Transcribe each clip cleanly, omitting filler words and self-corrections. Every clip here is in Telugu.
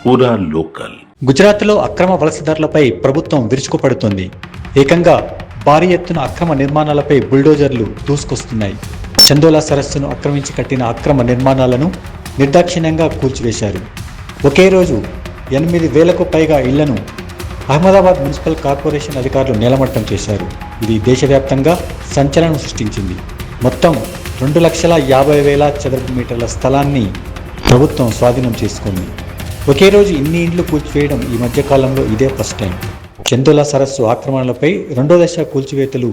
పూరా లోకల్. గుజరాత్లో అక్రమ వలసదారులపై ప్రభుత్వం విరుచుకుపడుతోంది. ఏకంగా భారీ ఎత్తున అక్రమ నిర్మాణాలపై బుల్డోజర్లు దూసుకొస్తున్నాయి. చందోలా సరస్సును ఆక్రమించి కట్టిన అక్రమ నిర్మాణాలను నిర్దాక్షిణ్యంగా కూల్చివేశారు. ఒకే రోజు 8,000కు పైగా ఇళ్లను అహ్మదాబాద్ మున్సిపల్ కార్పొరేషన్ అధికారులు నేలమట్టం చేశారు. ఇది దేశవ్యాప్తంగా సంచలనం సృష్టించింది. మొత్తం 2,50,000 చదరపు మీటర్ల స్థలాన్ని ప్రభుత్వం స్వాధీనం చేసుకుంది. ఒకే రోజు ఇన్ని ఇండ్లు కూల్చివేయడం ఈ మధ్యకాలంలో ఇదే ఫస్ట్ టైం. చందోలా సరస్సు ఆక్రమణలపై రెండో దశ కూల్చివేతలు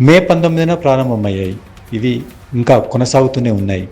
మే 19న ప్రారంభమయ్యాయి. ఇవి ఇంకా కొనసాగుతూనే ఉన్నాయి.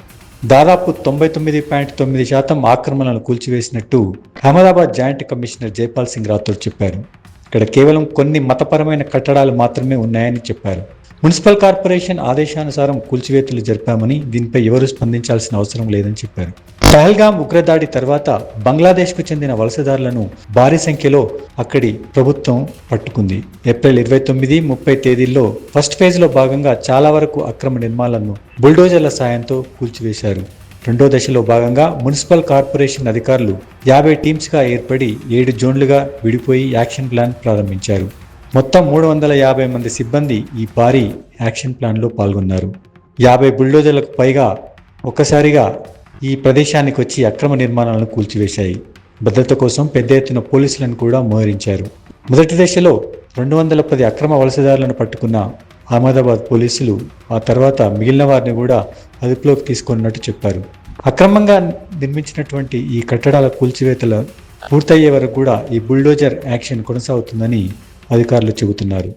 దాదాపు 99.9% ఆక్రమణలను కూల్చివేసినట్టు అహ్మదాబాద్ జాయింట్ కమిషనర్ జైపాల్ సింగ్ రాథోడ్ చెప్పారు. ఇక్కడ కేవలం కొన్ని మతపరమైన కట్టడాలు మాత్రమే ఉన్నాయని చెప్పారు. మున్సిపల్ కార్పొరేషన్ ఆదేశానుసారం కూల్చివేతలు జరిపామని, దీనిపై ఎవరూ స్పందించాల్సిన అవసరం లేదని చెప్పారు. పహల్గామ్ ఉగ్రదాడి తర్వాత బంగ్లాదేశ్కు చెందిన వలసదారులను భారీ సంఖ్యలో అక్కడి ప్రభుత్వం పట్టుకుంది. ఏప్రిల్ 29, 30 తేదీల్లో ఫస్ట్ ఫేజ్లో భాగంగా చాలా వరకు అక్రమ నిర్మాణాలను బుల్డోజర్ల సాయంతో కూల్చివేశారు. రెండో దశలో భాగంగా మున్సిపల్ కార్పొరేషన్ అధికారులు 50 టీమ్స్గా ఏర్పడి 7 జోన్లుగా విడిపోయి యాక్షన్ ప్లాన్ ప్రారంభించారు. మొత్తం 350 మంది సిబ్బంది ఈ భారీ యాక్షన్ ప్లాన్లో పాల్గొన్నారు. 50 బుల్డోజర్లకు పైగా ఒక్కసారిగా ఈ ప్రదేశానికి వచ్చి అక్రమ నిర్మాణాలను కూల్చివేశాయి. భద్రత కోసం పెద్ద ఎత్తున పోలీసులను కూడా మోహరించారు. మొదటి దశలో 210 అక్రమ వలసదారులను పట్టుకున్న అహ్మదాబాద్ పోలీసులు ఆ తర్వాత మిగిలిన వారిని కూడా అదుపులోకి తీసుకున్నట్టు చెప్పారు. అక్రమంగా నిర్మించినటువంటి ఈ కట్టడాల కూల్చివేతలు పూర్తయ్యే వరకు కూడా ఈ బుల్డోజర్ యాక్షన్ కొనసాగుతుందని అధికారులు చెబుతున్నారు.